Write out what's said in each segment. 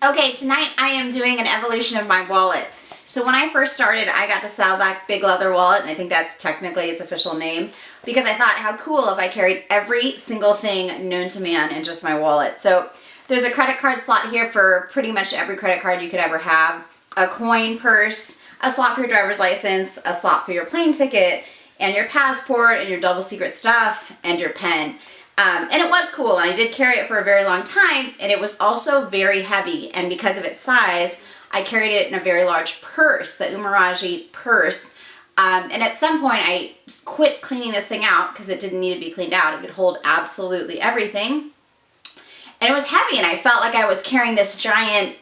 Okay, tonight I am doing an evolution of my wallets. So when I first started, I got the Saddleback big leather wallet, and I think that's technically its official name, because I thought how cool if I carried every single thing known to man in just my wallet. So there's a credit card slot here for pretty much every credit card you could ever have, a coin purse, a slot for your driver's license, a slot for your plane ticket, and your passport, and your double secret stuff, and your pen. And it was cool, and I did carry it for a very long time, and it was also very heavy, and because of its size, I carried it in a very large purse, the Umaraji purse, and at some point I quit cleaning this thing out because it didn't need to be cleaned out. It could hold absolutely everything, and it was heavy, and I felt like I was carrying this giant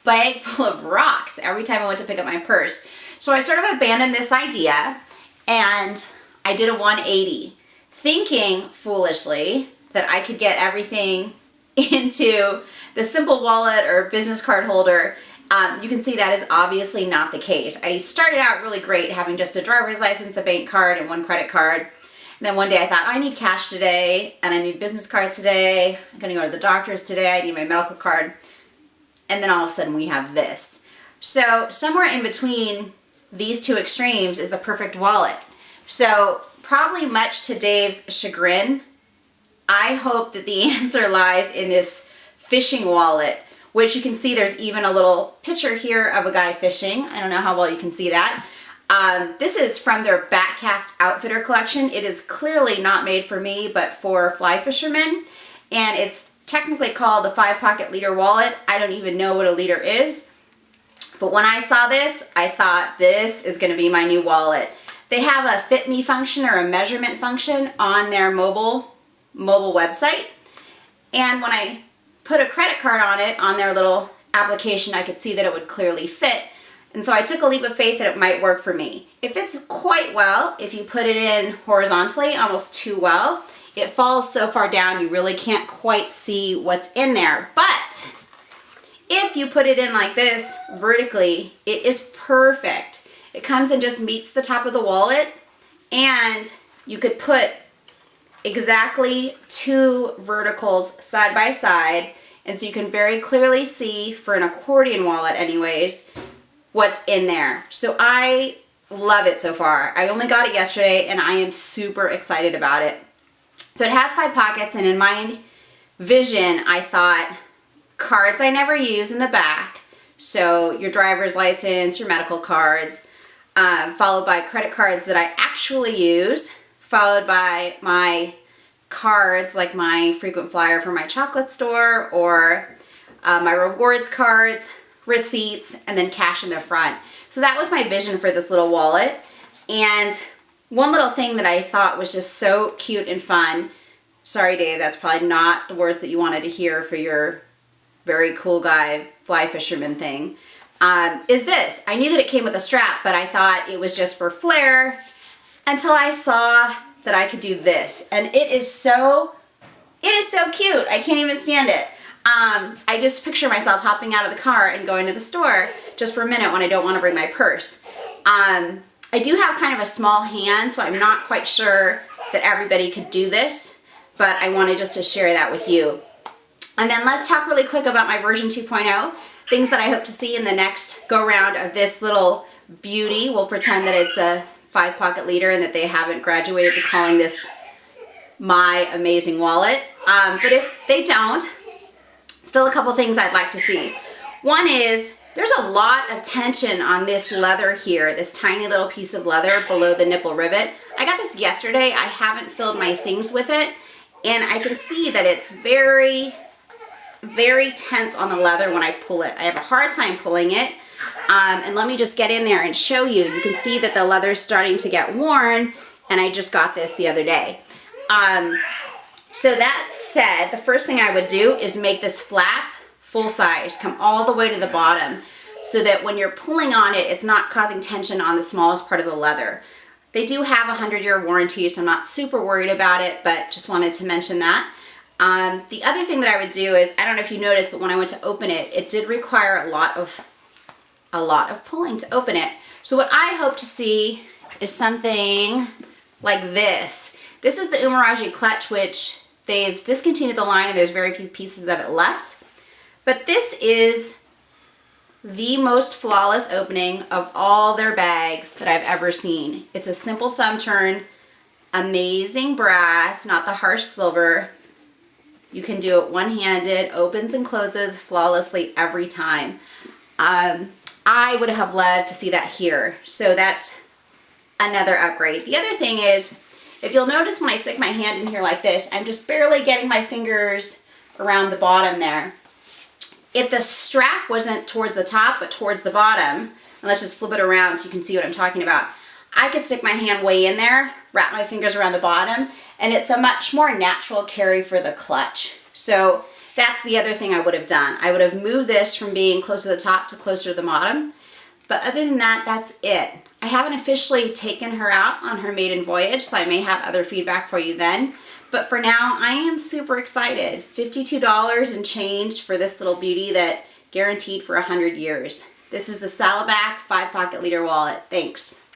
bag full of rocks every time I went to pick up my purse. So I sort of abandoned this idea, and I did a 180. Thinking foolishly that I could get everything into the simple wallet or business card holder. You can see that is obviously not the case. I started out really great having just a driver's license, a bank card, and one credit card. And then one day I thought, oh, I need cash today, and I need business cards today. I'm gonna go to the doctor's today. I need my medical card. And then all of a sudden we have this. So somewhere in between these two extremes is a perfect wallet. So probably much to Dave's chagrin, I hope that the answer lies in this fishing wallet, which you can see there's even a little picture here of a guy fishing. I don't know how well you can see that. This is from their Backcast Outfitter collection. It is clearly not made for me, but for fly fishermen. And it's technically called the 5-pocket leader wallet. I don't even know what a leader is. But when I saw this, I thought this is gonna be my new wallet. They have a fit me function or a measurement function on their mobile website. And when I put a credit card on it, on their little application, I could see that it would clearly fit. And so I took a leap of faith that it might work for me. It fits quite well if you put it in horizontally, almost too well. It falls so far down you really can't quite see what's in there. But if you put it in like this, vertically, it is perfect. It comes and just meets the top of the wallet, and you could put exactly two verticals side by side, and so you can very clearly see, for an accordion wallet anyways, what's in there. So I love it so far. I only got it yesterday, and I am super excited about it. So it has 5 pockets, and in my vision, I thought cards I never use in the back, so your driver's license, your medical cards, followed by credit cards that I actually use, followed by my cards like my frequent flyer for my chocolate store, or my rewards cards, receipts, and then cash in the front. So that was my vision for this little wallet. And one little thing that I thought was just so cute and fun, sorry Dave, that's probably not the words that you wanted to hear for your very cool guy fly fisherman thing, is this. I knew that it came with a strap, but I thought it was just for flair until I saw that I could do this. And it is so cute. I can't even stand it. I just picture myself hopping out of the car and going to the store just for a minute when I don't want to bring my purse. I do have kind of a small hand, so I'm not quite sure that everybody could do this, but I wanted just to share that with you. And then let's talk really quick about my version 2.0, things that I hope to see in the next go round of this little beauty. We'll pretend that it's a 5-pocket leader and that they haven't graduated to calling this my amazing wallet. But if they don't, still a couple things I'd like to see. One is there's a lot of tension on this leather here, this tiny little piece of leather below the nipple rivet. I got this yesterday. I haven't filled my things with it, and I can see that it's very tense on the leather when I pull it. I have a hard time pulling it. And let me just get in there and show you. You can see that the leather's starting to get worn, and I just got this the other day. So that said, the first thing I would do is make this flap full size, come all the way to the bottom, so that when you're pulling on it, it's not causing tension on the smallest part of the leather. They do have a 100-year warranty, so I'm not super worried about it, but just wanted to mention that. The other thing that I would do is, I don't know if you noticed, but when I went to open it, it did require a lot of pulling to open it. So what I hope to see is something like this. This is the Umaraji clutch, which they've discontinued the line and there's very few pieces of it left. But this is the most flawless opening of all their bags that I've ever seen. It's a simple thumb turn, amazing brass, not the harsh silver. You can do it one-handed, opens and closes flawlessly every time. I would have loved to see that here. So that's another upgrade. The other thing is, if you'll notice when I stick my hand in here like this, I'm just barely getting my fingers around the bottom there. If the strap wasn't towards the top but towards the bottom, and let's just flip it around so you can see what I'm talking about, I could stick my hand way in there, wrap my fingers around the bottom, and it's a much more natural carry for the clutch. So that's the other thing I would have done. I would have moved this from being closer to the top to closer to the bottom. But other than that, that's it. I haven't officially taken her out on her maiden voyage, so I may have other feedback for you then. But for now, I am super excited. $52 and change for this little beauty that guaranteed for 100 years. This is the Saddleback 5 pocket leader wallet. Thanks.